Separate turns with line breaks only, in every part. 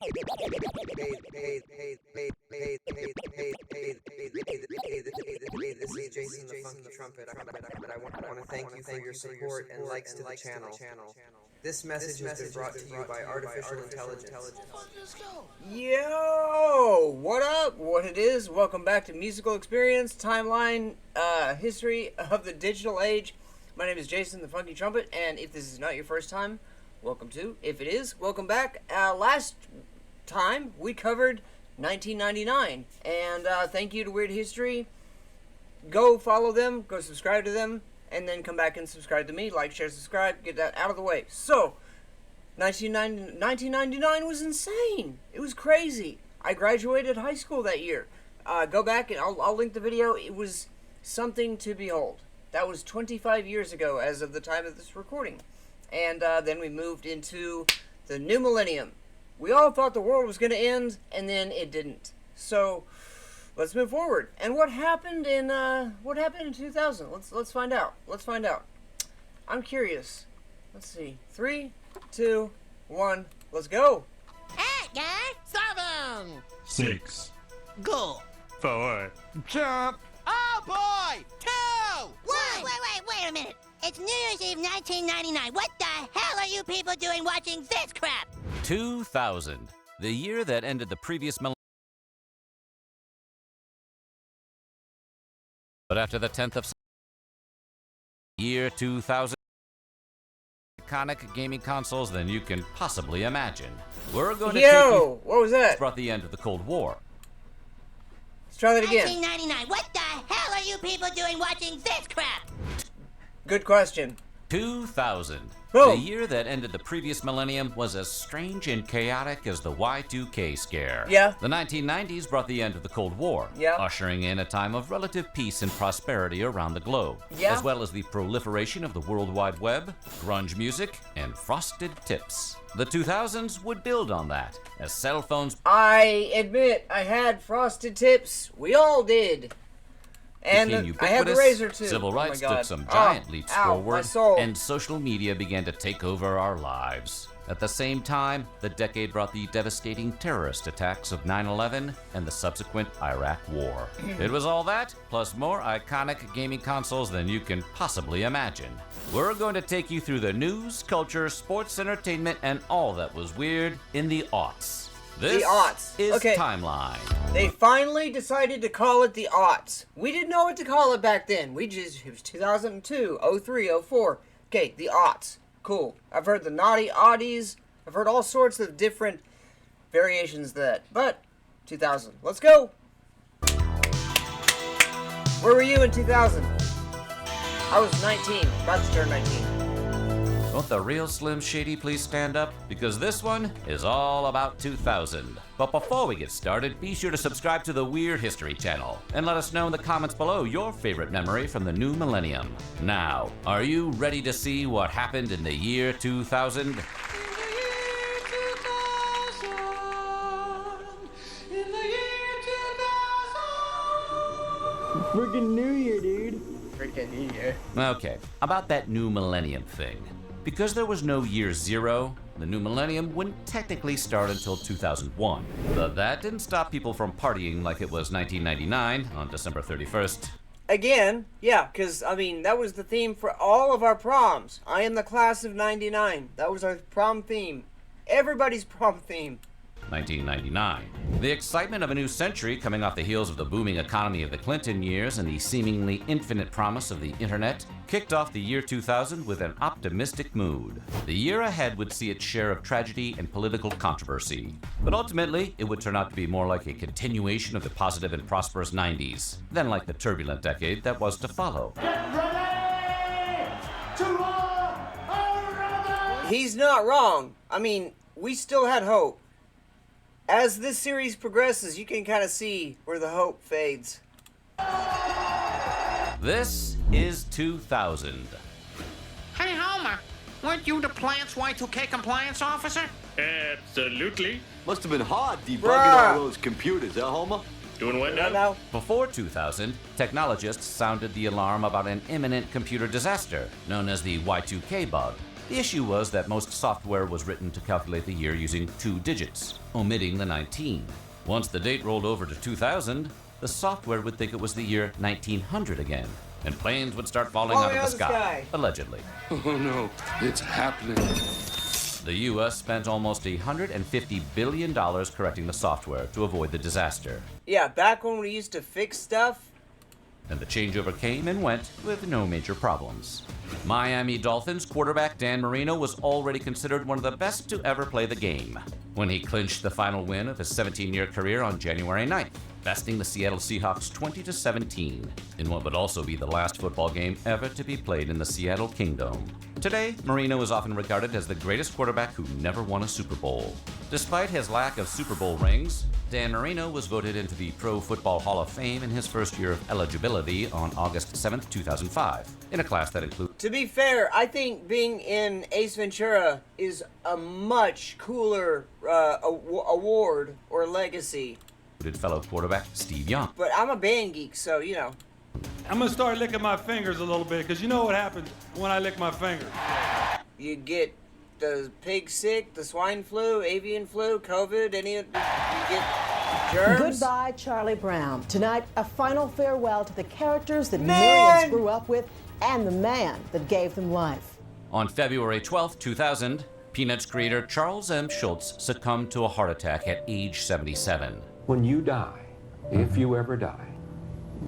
This is Jason the Funky Trumpet. I want to thank you for your support and likes to the channel. This message has been brought to you by artificial intelligence.
Yo, what up? What it is? Welcome back to Musical Experience Timeline History of the Digital Age. My name is Jason the Funky Trumpet, and if this is not your first time, welcome to. If it is, welcome back. Last time we covered 1999, and thank you to Weird History. Go follow them, go subscribe to them, and then come back and subscribe to me. Like, share, subscribe, get that out of the way. So, 1999 was insane. It was crazy. I graduated high school that year. Go back and I'll link the video. It was something to behold. That was 25 years ago as of the time of this recording. And then we moved into the new millennium. We all thought the world was going to end, and then it didn't. So, let's move forward. And what happened in 2000? Let's find out. Let's find out. I'm curious. Let's see. 3, 2, 1. Let's go.
8, guys. 7.
6.
Go.
4.
Jump. Oh boy. 2. 1. Wait a minute. It's New Year's Eve 1999. What the hell are you people doing watching this crap?
2000, the year that ended the previous millennium. But after the 10th of year 2000, iconic gaming consoles than you can possibly imagine. We're going to
what was that?
brought the end of the Cold War.
Let's try that again.
1999. What the hell are you people doing watching this crap?
Good question.
2000.
Boom.
The year that ended the previous millennium was as strange and chaotic as the Y2K scare.
Yeah.
The 1990s brought the end of the Cold War,
Yeah.
ushering in a time of relative peace and prosperity around the globe,
Yeah.
as well as the proliferation of the World Wide Web, grunge music, and frosted tips. The 2000s would build on that, as cell phones
I admit, I had frosted tips. We all did. And
became
I had the
ubiquitous,
razor too.
civil
Oh my
rights
God.
took some giant leaps
Ow, my
forward,
soul.
and social media began to take over our lives. At the same time, the decade brought the devastating terrorist attacks of 9/11 and the subsequent Iraq War. It was all that, plus more iconic gaming consoles than you can possibly imagine. We're going to take you through the news, culture, sports, entertainment, and all that was weird in the aughts. This
The aughts.
is
Okay.
Timeline.
They finally decided to call it the aughts. We didn't know what to call it back then. It was 2002, 03, 04. Okay, the aughts. Cool. I've heard the naughty oddies. I've heard all sorts of different variations of that. But, 2000. Let's go. Where were you in 2000? I was 19, about to turn 19.
Won't the real Slim Shady please stand up? Because this one is all about 2000. But before we get started, be sure to subscribe to the Weird History channel and let us know in the comments below your favorite memory from the new millennium. Now, are you ready to see what happened in the year 2000?
Freaking New Year, dude.
Freaking New Year.
Okay, about that new millennium thing. Because there was no year zero, the new millennium wouldn't technically start until 2001. But that didn't stop people from partying like it was 1999 on December 31st.
Again, yeah, because, I mean, that was the theme for all of our proms. I am the class of 99. That was our prom theme. Everybody's prom theme.
1999. The excitement of a new century coming off the heels of the booming economy of the Clinton years and the seemingly infinite promise of the internet kicked off the year 2000 with an optimistic mood. The year ahead would see its share of tragedy and political controversy, but ultimately it would turn out to be more like a continuation of the positive and prosperous 90s than like the turbulent decade that was to follow.
He's not wrong. I mean, we still had hope. As this series progresses, you can kind of see where the hope fades.
This is 2000.
Hey, Homer, weren't you the plant's Y2K compliance officer?
Absolutely.
Must have been hard debugging
Bruh.
all those computers, huh, Homer?
Doing what
Now,
now?
Before 2000, technologists sounded the alarm about an imminent computer disaster known as the Y2K bug. The issue was that most software was written to calculate the year using 2 digits, omitting the 19. Once the date rolled over to 2000, the software would think it was the year 1900 again, and planes would start falling out of the sky, allegedly.
Oh no, it's happening.
The U.S. spent almost $150 billion correcting the software to avoid the disaster.
Yeah, back when we used to fix stuff.
And the changeover came and went with no major problems. Miami Dolphins quarterback Dan Marino was already considered one of the best to ever play the game when he clinched the final win of his 17-year career on January 9th, besting the Seattle Seahawks 20-17 in what would also be the last football game ever to be played in the Seattle Kingdom. Today, Marino is often regarded as the greatest quarterback who never won a Super Bowl. Despite his lack of Super Bowl rings, Dan Marino was voted into the Pro Football Hall of Fame in his first year of eligibility on August 7, 2005, in a class that included...
To be fair, I think being in Ace Ventura is a much cooler award or legacy.
...fellow quarterback Steve Young.
But I'm a band geek, so, you know.
I'm gonna start licking my fingers a little bit, because you know what happens when I lick my fingers.
You get the pig sick, the swine flu, avian flu, COVID, you get germs.
Goodbye, Charlie Brown. Tonight, a final farewell to the characters that millions grew up with and the man that gave them life.
On February 12, 2000, Peanuts creator Charles M. Schulz succumbed to a heart attack at age 77.
When you die, if you ever die,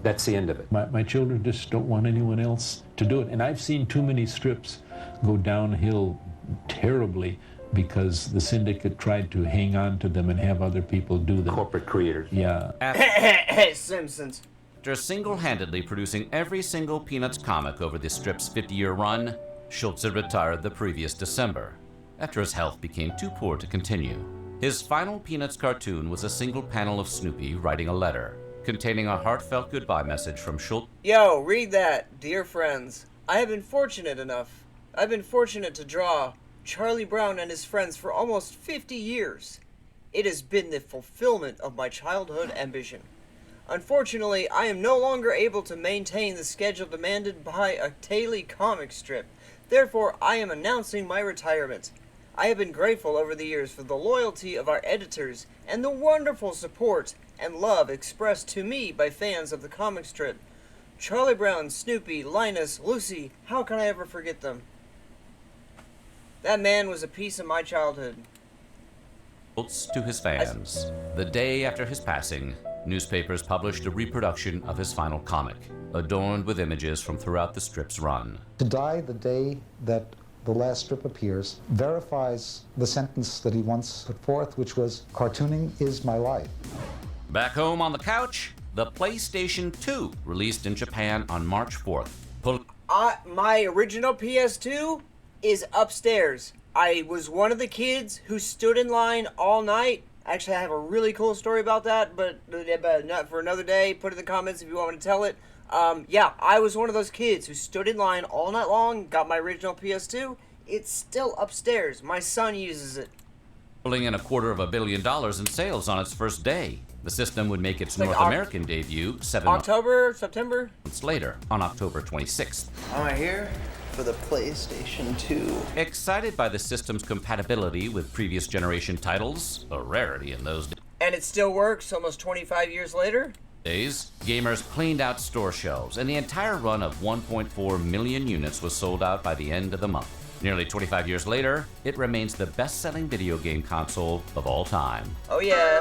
that's the end of it.
My children just don't want anyone else to do it. And I've seen too many strips go downhill terribly because the syndicate tried to hang on to them and have other people do them.
Corporate creators.
Yeah.
Simpsons.
After single-handedly producing every single Peanuts comic over the strip's 50-year run, Schulz had retired the previous December, after his health became too poor to continue. His final Peanuts cartoon was a single panel of Snoopy writing a letter, containing a heartfelt goodbye message from Schulz.
Yo, read that, dear friends. I've been fortunate to draw Charlie Brown and his friends for almost 50 years. It has been the fulfillment of my childhood ambition. Unfortunately, I am no longer able to maintain the schedule demanded by a daily comic strip. Therefore, I am announcing my retirement. I have been grateful over the years for the loyalty of our editors and the wonderful support and love expressed to me by fans of the comic strip. Charlie Brown, Snoopy, Linus, Lucy, how can I ever forget them? That man was a piece of my childhood.
To his fans. The day after his passing, newspapers published a reproduction of his final comic, adorned with images from throughout the strip's run.
To die the day that the last strip appears verifies the sentence that he once put forth, which was, "Cartooning is my life."
Back home on the couch, the PlayStation 2 released in Japan on March 4th.
My original PS2 is upstairs. I was one of the kids who stood in line all night. Actually, I have a really cool story about that, but not for another day. Put it in the comments if you want me to tell it. Yeah, I was one of those kids who stood in line all night long, got my original PS2. It's still upstairs. My son uses it.
Pulling in $250 million in sales on its first day. The system would make its North American debut
September
months later, on October 26th.
I'm here for the PlayStation 2.
Excited by the system's compatibility with previous generation titles, a rarity in those days.
And it still works almost 25 years later?
Gamers cleaned out store shelves, and the entire run of 1.4 million units was sold out by the end of the month. Nearly 25 years later, it remains the best-selling video game console of all time.
Oh yeah.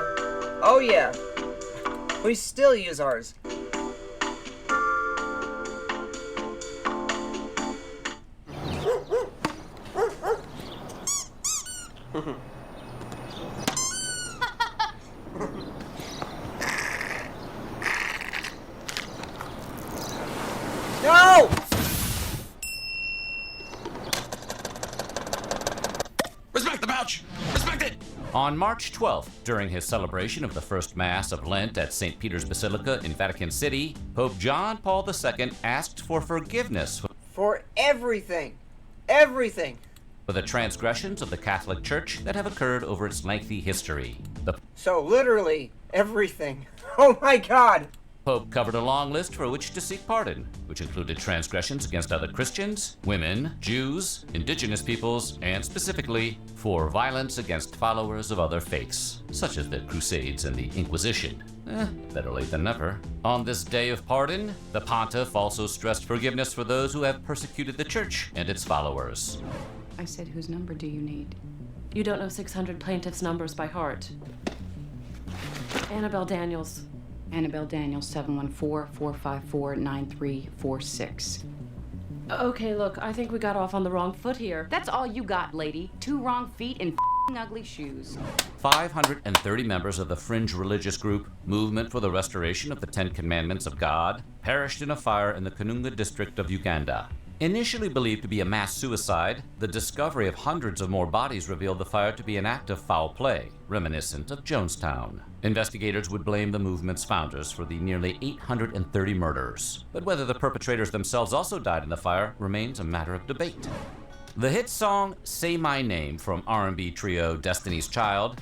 Oh yeah. We still use ours. No!
Respect the pouch! Respect it!
On March 12th, during his celebration of the first Mass of Lent at St. Peter's Basilica in Vatican City, Pope John Paul II asked for forgiveness
for everything. Everything.
For the transgressions of the Catholic Church that have occurred over its lengthy history.
So literally everything. Oh my God.
Pope covered a long list for which to seek pardon, which included transgressions against other Christians, women, Jews, indigenous peoples, and specifically for violence against followers of other faiths, such as the Crusades and the Inquisition. Better late than never. On this day of pardon, the pontiff also stressed forgiveness for those who have persecuted the church and its followers.
I said, whose number do you need?
You don't know 600 plaintiffs' numbers by heart. Annabelle Daniels.
Annabelle Daniels, 714-454-9346.
Okay, look, I think we got off on the wrong foot here.
That's all you got, lady. 2 wrong feet and ugly shoes.
530 members of the fringe religious group Movement for the Restoration of the Ten Commandments of God perished in a fire in the Kanunga district of Uganda. Initially believed to be a mass suicide, the discovery of hundreds of more bodies revealed the fire to be an act of foul play, reminiscent of Jonestown. Investigators would blame the movement's founders for the nearly 830 murders, but whether the perpetrators themselves also died in the fire remains a matter of debate. The hit song Say My Name from R&B trio Destiny's Child,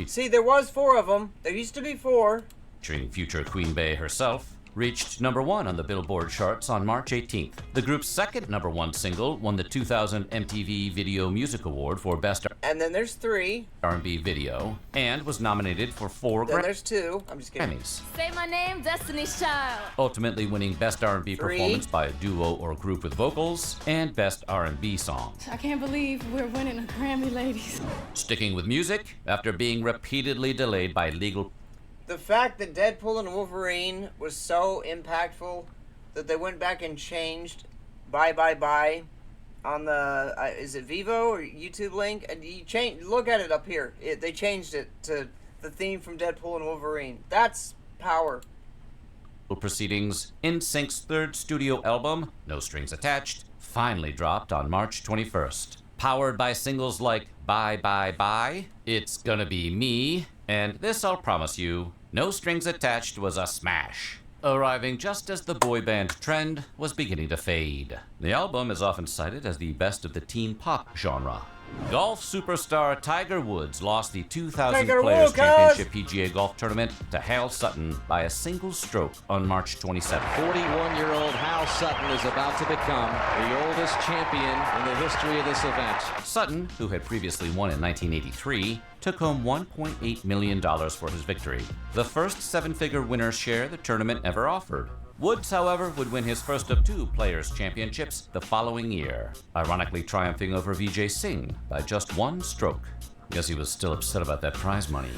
See, there was 4 of them. There used to be 4.
featuring future Queen Bey herself, reached #1 on the Billboard charts on March 18th. The group's second #1 single won the 2000 MTV Video Music Award for Best
And then there's 3.
R&B Video, and was nominated for 4
Then there's 2. I'm just kidding.
Grammys,
Say my name, Destiny's Child.
ultimately winning Best R&B
3.
Performance by a duo or group with vocals, and Best R&B Song.
I can't believe we're winning a Grammy, ladies.
Sticking with music, after being repeatedly delayed by legal
The fact that Deadpool and Wolverine was so impactful that they went back and changed Bye Bye Bye on the, is it Vivo or YouTube link? And you look at it up here. They changed it to the theme from Deadpool and Wolverine. That's power.
proceedings, NSYNC's third studio album, No Strings Attached, finally dropped on March 21st. Powered by singles like Bye Bye Bye, It's Gonna Be Me, and This I'll Promise You, No Strings Attached was a smash, arriving just as the boy band trend was beginning to fade. The album is often cited as the best of the teen pop genre. Golf superstar Tiger Woods lost the 2000 Players Championship PGA Golf Tournament to Hal Sutton by a single stroke on March 27th.
41-year-old Hal Sutton is about to become the oldest champion in the history of this event.
Sutton, who had previously won in 1983, took home $1.8 million for his victory, the first 7-figure winner's share the tournament ever offered. Woods, however, would win his first of 2 Players' Championships the following year, ironically triumphing over Vijay Singh by just 1 stroke. Guess he was still upset about that prize money.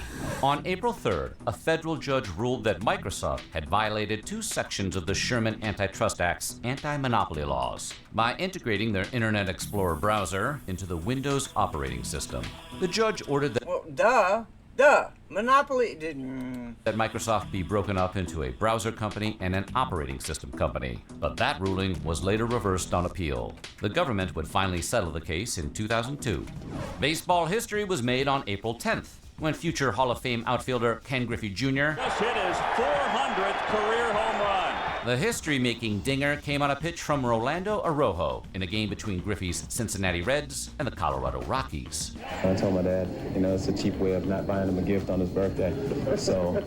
On April 3rd, a federal judge ruled that Microsoft had violated 2 sections of the Sherman Antitrust Act's anti-monopoly laws by integrating their Internet Explorer browser into the Windows operating system. The judge ordered that
Monopoly
that Microsoft be broken up into a browser company and an operating system company, but that ruling was later reversed on appeal. The government would finally settle the case in 2002. Baseball history was made on April 10th, when future Hall of Fame outfielder Ken Griffey Jr.
just hit his 400th career home run.
The history-making dinger came on a pitch from Rolando Araujo in a game between Griffey's Cincinnati Reds and the Colorado Rockies.
I told my dad, it's a cheap way of not buying him a gift on his birthday. So,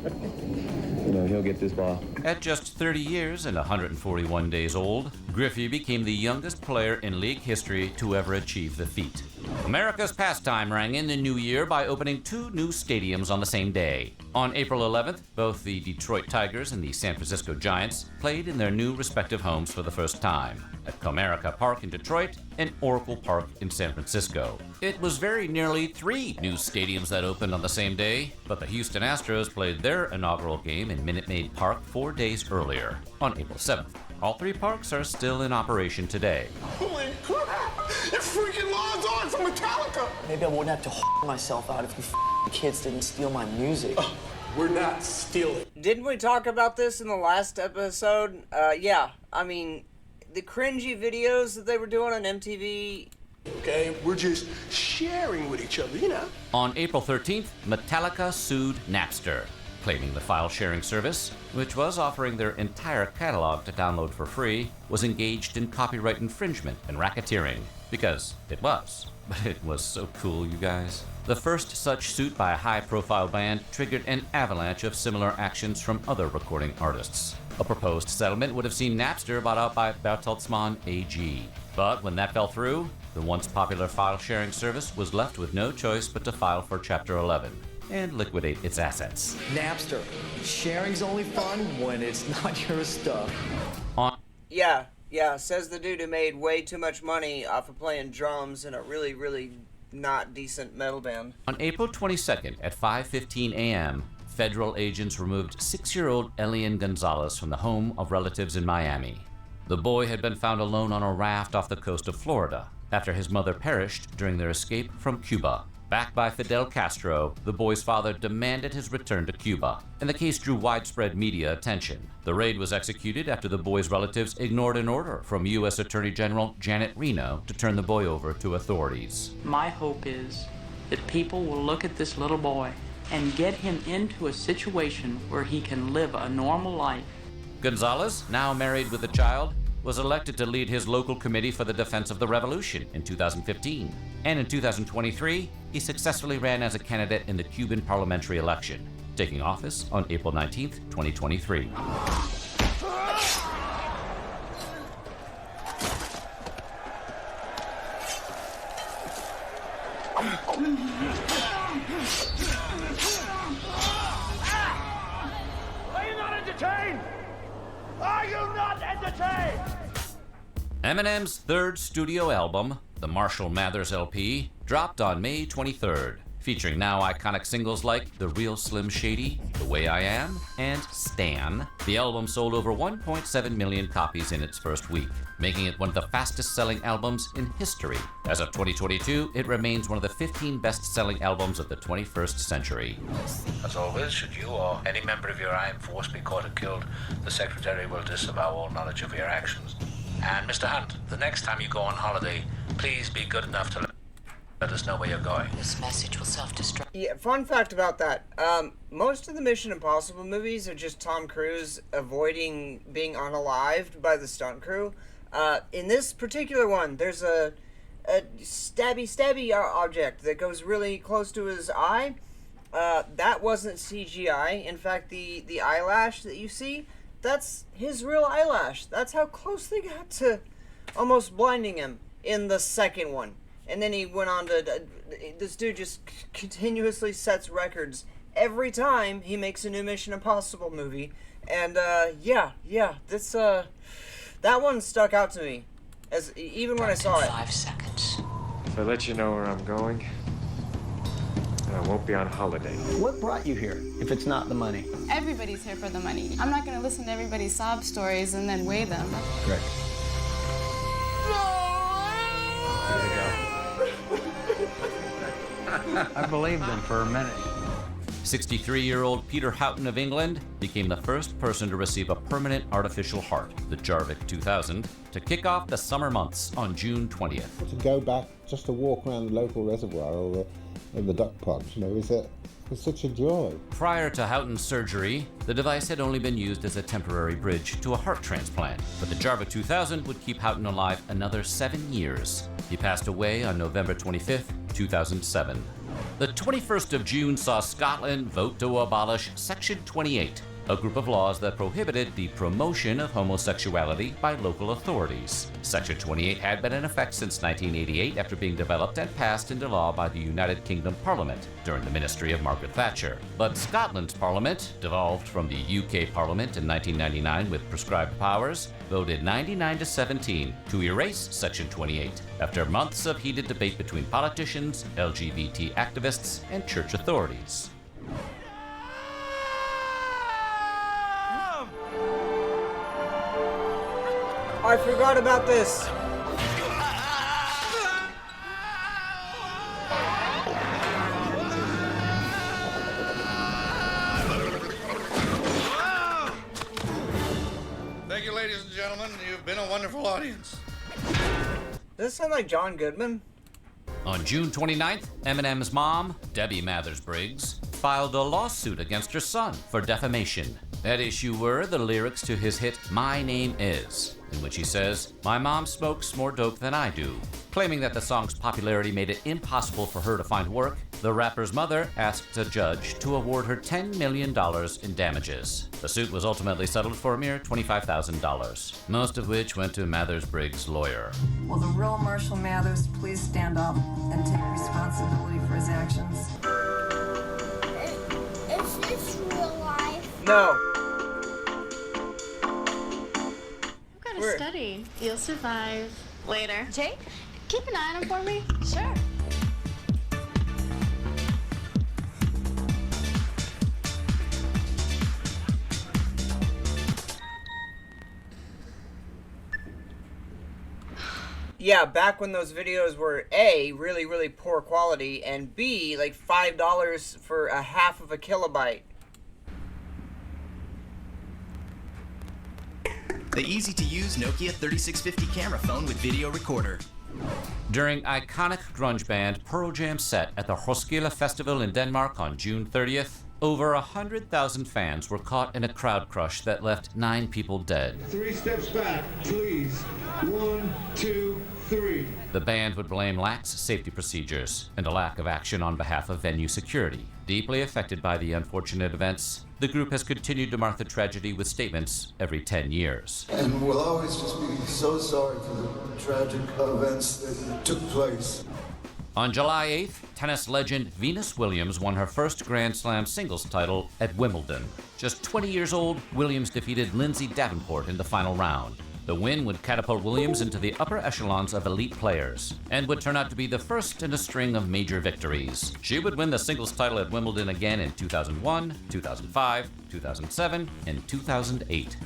he'll get this ball.
At just 30 years and 141 days old, Griffey became the youngest player in league history to ever achieve the feat. America's pastime rang in the new year by opening 2 new stadiums on the same day. On April 11th, both the Detroit Tigers and the San Francisco Giants played in their new respective homes for the first time, at Comerica Park in Detroit and Oracle Park in San Francisco. It was very nearly 3 new stadiums that opened on the same day, but the Houston Astros played their inaugural game in Minute Maid Park 4 days earlier, on April 7th. All 3 parks are still in operation today.
Holy crap! You're freaking Lon's on from Metallica!
Maybe I wouldn't have to myself out if you kids didn't steal my music.
We're not stealing.
Didn't we talk about this in the last episode? Yeah. I mean, the cringy videos that they were doing on MTV.
Okay, we're just sharing with each other,
On April 13th, Metallica sued Napster, claiming the file-sharing service, which was offering their entire catalog to download for free, was engaged in copyright infringement and racketeering, because it was. but it was so cool, you guys. The first such suit by a high-profile band triggered an avalanche of similar actions from other recording artists. A proposed settlement would have seen Napster bought out by Bertelsmann AG. But when that fell through, the once popular file-sharing service was left with no choice but to file for Chapter 11 and liquidate its assets.
Napster. Sharing's only fun when it's not your stuff.
Yeah, says the dude who made way too much money off of playing drums in a really, really not decent metal band.
On April 22nd at 5:15 a.m., federal agents removed 6-year-old Elian Gonzalez from the home of relatives in Miami. The boy had been found alone on a raft off the coast of Florida after his mother perished during their escape from Cuba. Backed by Fidel Castro, the boy's father demanded his return to Cuba, and the case drew widespread media attention. The raid was executed after the boy's relatives ignored an order from U.S. Attorney General Janet Reno to turn the boy over to authorities.
My hope is that people will look at this little boy and get him into a situation where he can live a normal life.
Gonzalez, now married with a child, was elected to lead his local committee for the defense of the revolution in 2015. And in 2023, he successfully ran as a candidate in the Cuban parliamentary election, taking office on April 19th, 2023.
Are you not entertained? Are you not entertained?
Eminem's third studio album, the Marshall Mathers LP, dropped on May 23rd, featuring now iconic singles like The Real Slim Shady, The Way I Am, and Stan. The album sold over 1.7 million copies in its first week, making it one of the fastest-selling albums in history. As of 2022, it remains one of the 15 best-selling albums of the 21st century.
As always, should you or any member of your armed force be caught or killed, the Secretary will disavow all knowledge of your actions. And Mr. Hunt, the next time you go on holiday, please be good enough to let us know where you're going.
This message will self-destruct.
Yeah, fun fact about that. Most of the Mission Impossible movies are just Tom Cruise avoiding being unalived by the stunt crew. In this particular one, there's a stabby object that goes really close to his eye. That wasn't CGI. In fact, the eyelash that you see, that's his real eyelash. That's how close they got to almost blinding him in the second one. And then he went on to... this dude just continuously sets records every time he makes a new Mission Impossible movie. And, yeah, this, that one stuck out to me. Even when I saw it.
5 seconds.
If I let you know where I'm going, I won't be on holiday.
What brought you here, if it's not the money?
Everybody's here for the money. I'm not going to listen to everybody's sob stories and then weigh them.
Great.
I believed him for a minute.
63-year-old Peter Houghton of England became the first person to receive a permanent artificial heart, the Jarvik 2000, to kick off the summer months on June 20th.
To go back just to walk around the local reservoir or the duck ponds, was such a joy.
Prior to Houghton's surgery, the device had only been used as a temporary bridge to a heart transplant, but the Jarvik 2000 would keep Houghton alive another 7 years. He passed away on November 25th, 2007. The 21st of June saw Scotland vote to abolish Section 28, a group of laws that prohibited the promotion of homosexuality by local authorities. Section 28 had been in effect since 1988 after being developed and passed into law by the United Kingdom Parliament during the ministry of Margaret Thatcher. But Scotland's Parliament, devolved from the UK Parliament in 1999 with prescribed powers, voted 99-17 to erase Section 28 after months of heated debate between politicians, LGBT activists, and church authorities.
I forgot about this.
Thank you, ladies and gentlemen. You've been a wonderful audience.
Does this sound like John Goodman?
On June 29th, Eminem's mom, Debbie Mathers Briggs, filed a lawsuit against her son for defamation. At issue were the lyrics to his hit My Name Is, in which he says, "My mom smokes more dope than I do." Claiming that the song's popularity made it impossible for her to find work, the rapper's mother asked a judge to award her $10 million in damages. The suit was ultimately settled for a mere $25,000, most of which went to Mathers-Briggs' lawyer.
Will the real Marshall Mathers please stand up and take responsibility for his actions?
Is this real life?
No.
I've got to study. You'll survive. Later. Jake, keep an eye on him for me. Sure.
Yeah, back when those videos were A, really, really poor quality, and B, like $5 for a half of a kilobyte.
The easy-to-use Nokia 3650 camera phone with video recorder.
During iconic grunge band Pearl Jam's set at the Roskilde Festival in Denmark on June 30th, over 100,000 fans were caught in a crowd crush that left 9 people dead.
3 steps back, please. 1, 2, 3.
The band would blame lax safety procedures and a lack of action on behalf of venue security. Deeply affected by the unfortunate events, the group has continued to mark the tragedy with statements every 10 years.
And we'll always just be so sorry for the tragic events that took place.
On July 8th, tennis legend Venus Williams won her first Grand Slam singles title at Wimbledon. Just 20 years old, Williams defeated Lindsay Davenport in the final round. The win would catapult Williams into the upper echelons of elite players and would turn out to be the first in a string of major victories. She would win the singles title at Wimbledon again in 2001, 2005, 2007, and 2008.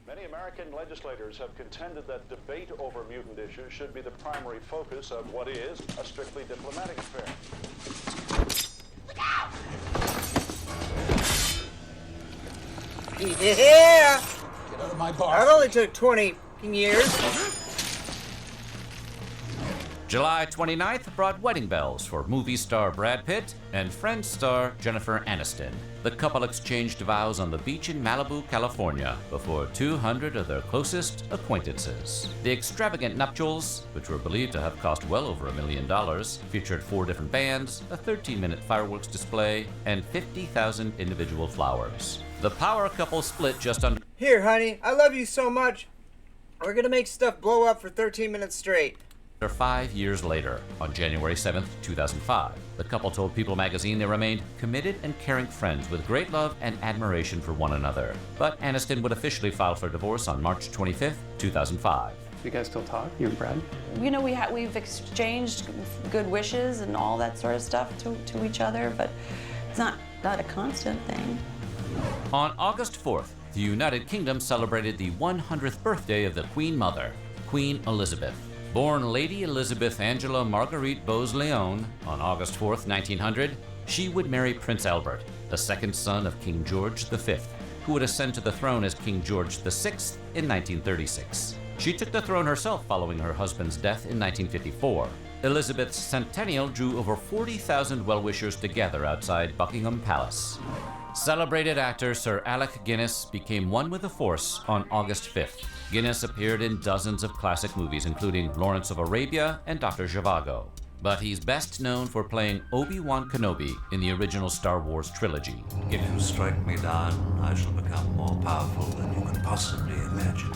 Many American legislators have contended that debate over mutant issues should be the primary focus of what is a strictly diplomatic affair.
Look out!
Yeah!
Get out of my bar.
That only took 20 years.
July 29th brought wedding bells for movie star Brad Pitt and Friends star Jennifer Aniston. The couple exchanged vows on the beach in Malibu, California, before 200 of their closest acquaintances. The extravagant nuptials, which were believed to have cost well over $1 million, featured 4 different bands, a 13-minute fireworks display, and 50,000 individual flowers. The power couple split just under...
Here, honey, I love you so much. We're gonna make stuff blow up for 13 minutes straight.
5 years later, on January 7th, 2005, the couple told People magazine they remained committed and caring friends with great love and admiration for one another. But Aniston would officially file for divorce on March 25th, 2005.
You guys still talk, you and Brad?
You know, we've exchanged good wishes and all that sort of stuff to each other, but it's not a constant thing.
On August 4th, the United Kingdom celebrated the 100th birthday of the Queen Mother, Queen Elizabeth. Born Lady Elizabeth Angela Marguerite Bowes-Lyon on August 4th, 1900, she would marry Prince Albert, the second son of King George V, who would ascend to the throne as King George VI in 1936. She took the throne herself following her husband's death in 1954. Elizabeth's centennial drew over 40,000 well-wishers together outside Buckingham Palace. Celebrated actor Sir Alec Guinness became one with the Force on August 5th. Guinness appeared in dozens of classic movies, including Lawrence of Arabia and Dr. Zhivago. But he's best known for playing Obi-Wan Kenobi in the original Star Wars trilogy.
If you strike me down, I shall become more powerful than you can possibly imagine.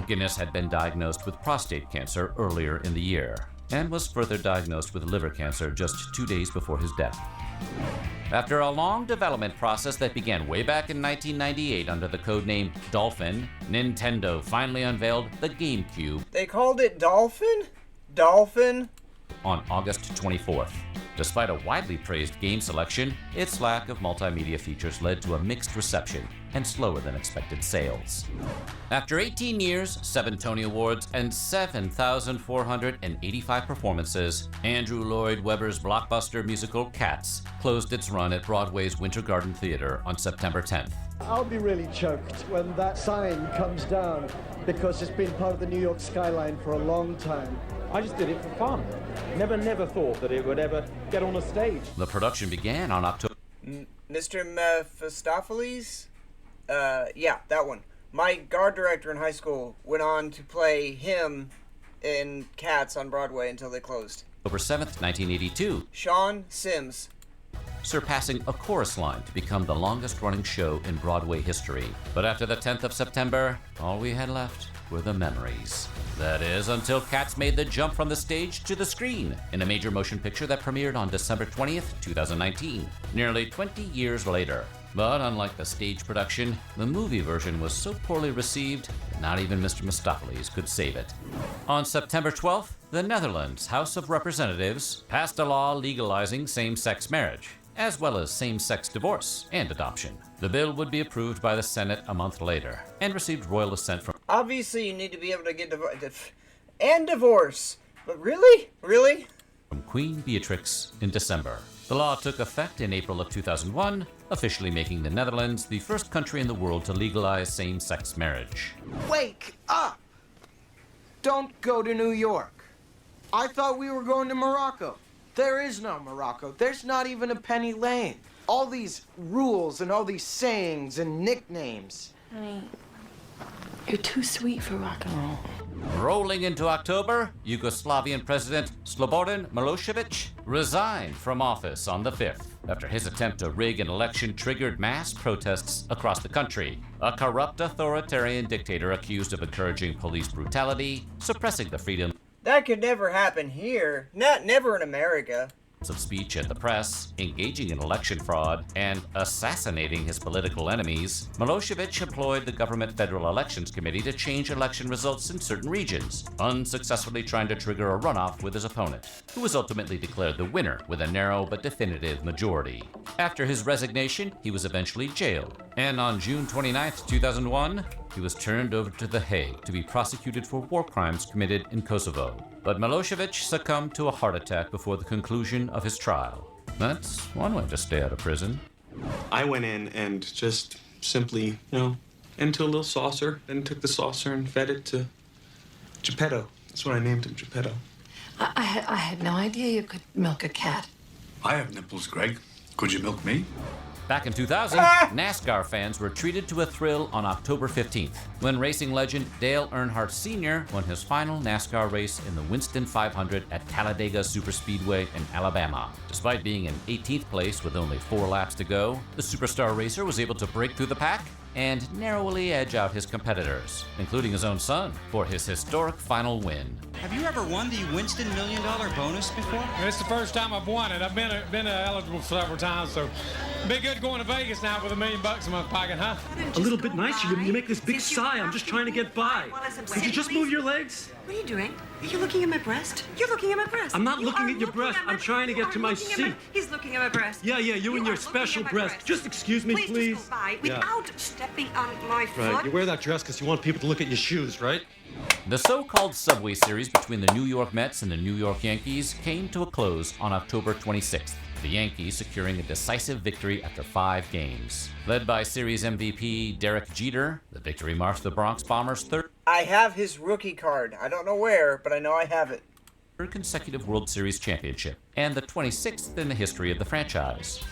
Guinness had been diagnosed with prostate cancer earlier in the year, and was further diagnosed with liver cancer just 2 days before his death. After a long development process that began way back in 1998 under the codename Dolphin, Nintendo finally unveiled the GameCube.
They called it Dolphin? Dolphin?
On August 24th. Despite a widely praised game selection, its lack of multimedia features led to a mixed reception and slower than expected sales. After 18 years, 7 Tony Awards, and 7,485 performances, Andrew Lloyd Webber's blockbuster musical Cats closed its run at Broadway's Winter Garden Theater on September 10th.
I'll be really choked when that sign comes down because it's been part of the New York skyline for a long time.
I just did it for fun. Never thought that it would ever get on a stage.
The production began on October.
Mr. Mephistopheles? Yeah, that one. My guard director in high school went on to play him in Cats on Broadway until they closed.
October 7th, 1982.
Sean Sims.
Surpassing a chorus line to become the longest-running show in Broadway history. But after the 10th of September, all we had left were the memories. That is, until Cats made the jump from the stage to the screen in a major motion picture that premiered on December 20th, 2019, nearly 20 years later. But unlike the stage production, the movie version was so poorly received that not even Mr. Mistopheles could save it. On September 12th, the Netherlands House of Representatives passed a law legalizing same-sex marriage, as well as same-sex divorce and adoption. The bill would be approved by the Senate a month later and received royal assent from...
Obviously, you need to be able to get divorce. But really? Really?
From Queen Beatrix in December. The law took effect in April of 2001, officially making the Netherlands the first country in the world to legalize same-sex marriage.
Wake up! Don't go to New York. I thought we were going to Morocco. There is no Morocco. There's not even a Penny Lane. All these rules and all these sayings and nicknames.
Honey, you're too sweet for rock and roll.
Rolling into October, Yugoslavian President Slobodan Milosevic resigned from office on the 5th after his attempt to rig an election triggered mass protests across the country. A corrupt authoritarian dictator accused of encouraging police brutality, suppressing the freedom
That could never happen here. Never in America.
Of speech and the press, engaging in election fraud, and assassinating his political enemies, Milosevic employed the Government Federal Elections Committee to change election results in certain regions, unsuccessfully trying to trigger a runoff with his opponent, who was ultimately declared the winner with a narrow but definitive majority. After his resignation, he was eventually jailed, and on June 29, 2001, he was turned over to The Hague to be prosecuted for war crimes committed in Kosovo. But Milosevic succumbed to a heart attack before the conclusion of his trial. That's one way to stay out of prison.
I went in and just simply, into a little saucer, then took the saucer and fed it to Geppetto. That's what I named him, Geppetto.
I had no idea you could milk a cat.
I have nipples, Greg. Could you milk me?
Back in 2000, NASCAR fans were treated to a thrill on October 15th, when racing legend Dale Earnhardt Sr. won his final NASCAR race in the Winston 500 at Talladega Superspeedway in Alabama. Despite being in 18th place with only 4 laps to go, the superstar racer was able to break through the pack and narrowly edge out his competitors, including his own son, for his historic final win.
Have you ever won the Winston $1 Million bonus before?
It's the first time I've won it. I've been eligible several times, so be good going to Vegas now with $1 million in my pocket, huh?
A little bit nicer. You make this big sigh. I'm just trying to get by. Could you just move your legs?
What are you doing? Are you looking at my breast? You're looking at my breast.
I'm not looking at your breast. I'm trying to get to my seat.
He's looking at my breast.
Yeah, you and your special breast. Just excuse me, please.
Just go by without stepping on my foot.
Right, you wear that dress because you want people to look at your shoes, right?
The so-called Subway Series between the New York Mets and the New York Yankees came to a close on October 26th, the Yankees securing a decisive victory after 5 games. Led by Series MVP Derek Jeter, the victory marked the Bronx Bombers' third
I have his rookie card. I don't know where, but I know I have it.
consecutive World Series championship, and the 26th in the history of the franchise.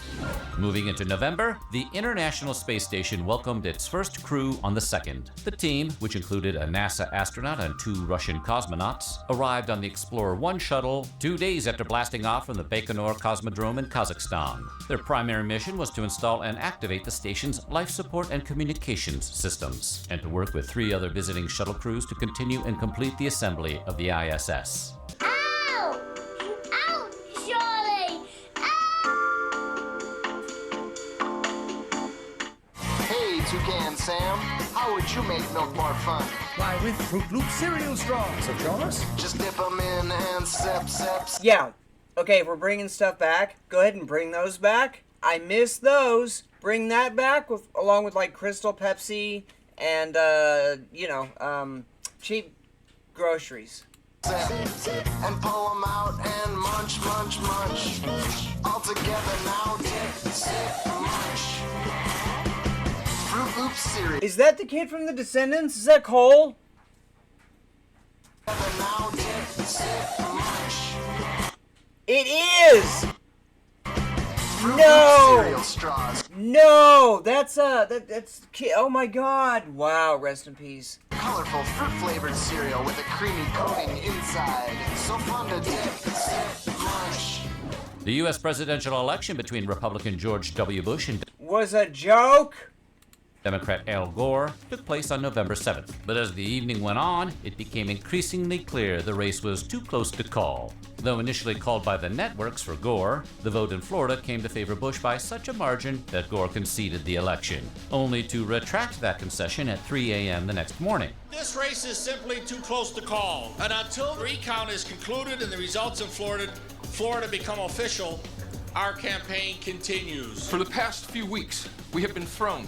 Moving into November, the International Space Station welcomed its first crew on the 2nd. The team, which included a NASA astronaut and 2 Russian cosmonauts, arrived on the Explorer 1 shuttle 2 days after blasting off from the Baikonur Cosmodrome in Kazakhstan. Their primary mission was to install and activate the station's life support and communications systems, and to work with 3 other visiting shuttle crews to continue and complete the assembly of the ISS.
Toucan Sam, how would you make milk more fun?
Why, with Fruit Loop cereal straws, of course.
Just dip them in and sip.
Yeah. Okay, if we're bringing stuff back, go ahead and bring those back. I miss those. Bring that back along with like Crystal Pepsi and cheap groceries.
Sip, and pull them out and munch. All together now, dip, sip, munch. Fruit Loop cereal.
Is that the kid from The Descendants? Is that Cole?
Now, dip, sip, munch.
It is! No!
Cereal straws.
No! That's oh my god. Wow, rest in peace.
Colorful fruit-flavored cereal with a creamy coating inside. So fun to dip, sip, munch.
The U.S. presidential election between Republican George W. Bush and
Was a joke?
Democrat Al Gore took place on November 7th. But as the evening went on, it became increasingly clear the race was too close to call. Though initially called by the networks for Gore, the vote in Florida came to favor Bush by such a margin that Gore conceded the election, only to retract that concession at 3 a.m. the next morning.
This race is simply too close to call. And until the recount is concluded and the results in Florida become official, our campaign continues.
For the past few weeks, we have been thrown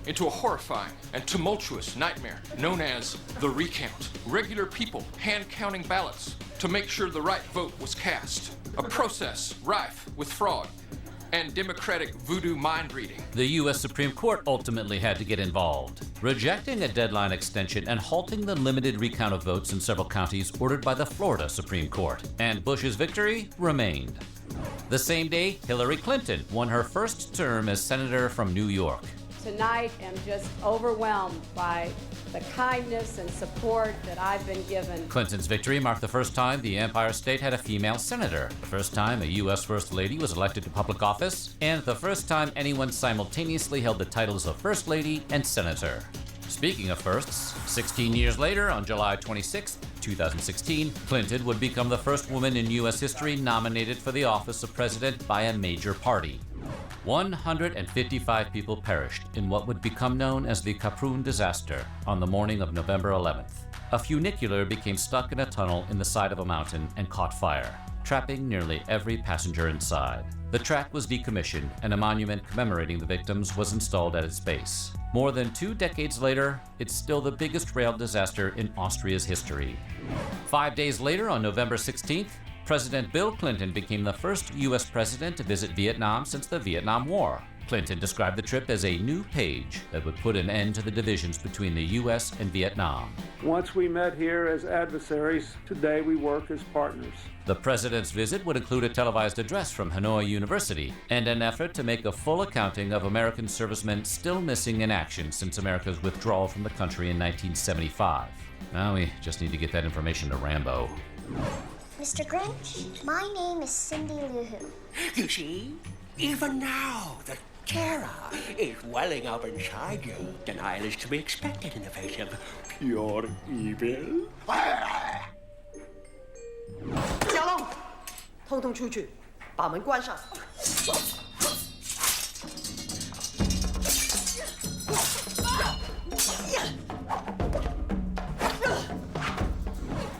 into a horrifying and tumultuous nightmare known as the recount. Regular people hand-counting ballots to make sure the right vote was cast. A process rife with fraud and democratic voodoo mind-reading.
The U.S. Supreme Court ultimately had to get involved, rejecting a deadline extension and halting the limited recount of votes in several counties ordered by the Florida Supreme Court. And Bush's victory remained. The same day, Hillary Clinton won her first term as senator from New York.
Tonight, I'm just overwhelmed by the kindness and support that I've been given.
Clinton's victory marked the first time the Empire State had a female senator, the first time a U.S. First Lady was elected to public office, and the first time anyone simultaneously held the titles of First Lady and Senator. Speaking of firsts, 16 years later, on July 26, 2016, Clinton would become the first woman in U.S. history nominated for the office of president by a major party. 155 people perished in what would become known as the Kaprun disaster on the morning of November 11th. A funicular became stuck in a tunnel in the side of a mountain and caught fire, trapping nearly every passenger inside. The track was decommissioned and a monument commemorating the victims was installed at its base. More than 2 decades later, it's still the biggest rail disaster in Austria's history. 5 days later, on November 16th, President Bill Clinton became the first U.S. president to visit Vietnam since the Vietnam War. Clinton described the trip as a new page that would put an end to the divisions between the U.S. and Vietnam.
Once we met here as adversaries, today we work as partners.
The president's visit would include a televised address from Hanoi University and an effort to make a full accounting of American servicemen still missing in action since America's withdrawal from the country in 1975. Now we just need to get that information to Rambo.
Mr. Grinch, my name is Cindy Lou Who.
You see, even now, the terror is welling up inside you. Denial is to be expected in the face of pure evil.
小龙，通通出去，把门关上。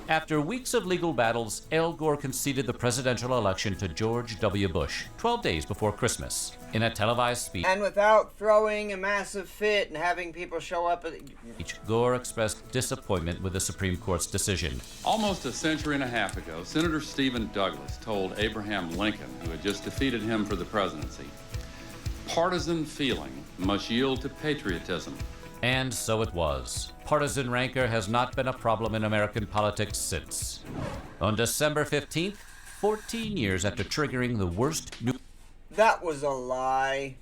After weeks of legal battles, Al Gore conceded the presidential election to George W. Bush 12 days before Christmas. In a televised speech,
and without throwing a massive fit and having people show up at
Gore expressed disappointment with the Supreme Court's decision.
Almost a century and a half ago, Senator Stephen Douglas told Abraham Lincoln, who had just defeated him for the presidency, "Partisan feeling must yield to patriotism."
And so it was. Partisan rancor has not been a problem in American politics since. On December 15th, 14 years after triggering the worst
That was a lie.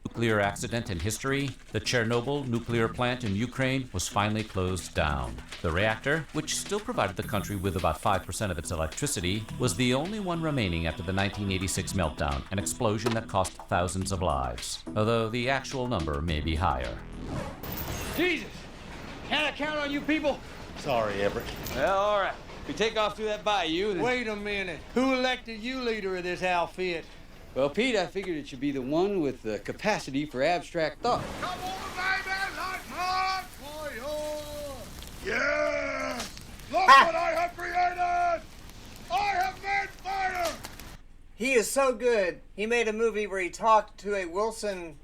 Nuclear accident in history, the Chernobyl nuclear plant in Ukraine was finally closed down. The reactor, which still provided the country with about 5% of its electricity, was the only one remaining after the 1986 meltdown, an explosion that cost thousands of lives, although the actual number may be higher.
Jesus! Can I count on you people?
Sorry, Everett.
Well, all right. We take off through that bayou. Then...
Wait a minute. Who elected you leader of this outfit?
Well, Pete, I figured it should be the one with the capacity for abstract thought.
Come on, baby, let's hunt for you! Yeah! Look what I have created! I have made fire!
He is so good. He made a movie where he talked to a Wilson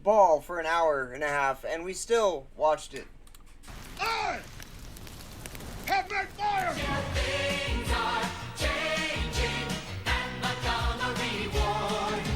ball for an hour and a half, and we still watched it.
I have made fire!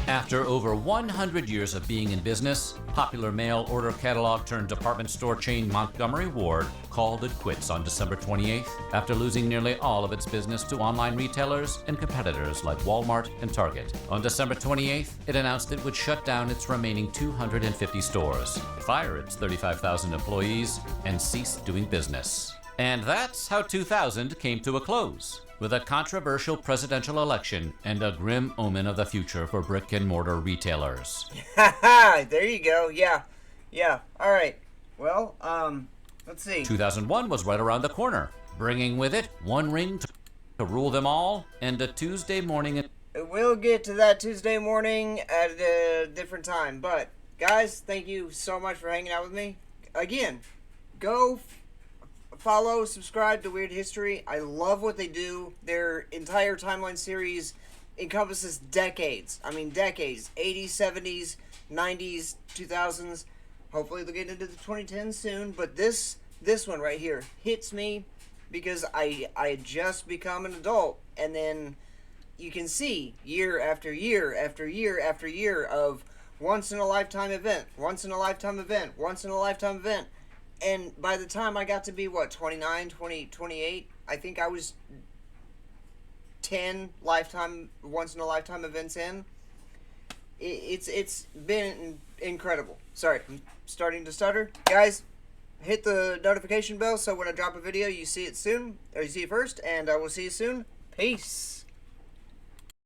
After After over 100 years of being in business, popular mail order catalog turned department store chain Montgomery Ward called it quits on December 28th after losing nearly all of its business to online retailers and competitors like Walmart and Target. On December 28th, it announced it would shut down its remaining 250 stores, fire its 35,000 employees, and cease doing business. And that's how 2000 came to a close, with a controversial presidential election and a grim omen of the future for brick and mortar retailers.
There you go. Yeah. All right. Well, let's see.
2001 was right around the corner, bringing with it one ring to rule them all and a Tuesday morning.
We'll get to that Tuesday morning at a different time. But, guys, thank you so much for hanging out with me. Again, go follow, subscribe to Weird History. I love what they do. Their entire timeline series encompasses decades. I mean, decades. 80s, 70s, 90s, 2000s. Hopefully they'll get into the 2010s soon. But this one right here hits me because I had just become an adult. And then you can see year after year after year after year of once-in-a-lifetime event, once-in-a-lifetime event, once-in-a-lifetime event. And by the time I got to be, 29, 28, I think I was 10 once-in-a-lifetime events in. It's been incredible. Sorry, I'm starting to stutter. Guys, hit the notification bell so when I drop a video, you see it soon, or you see it first, and I will see you soon. Peace.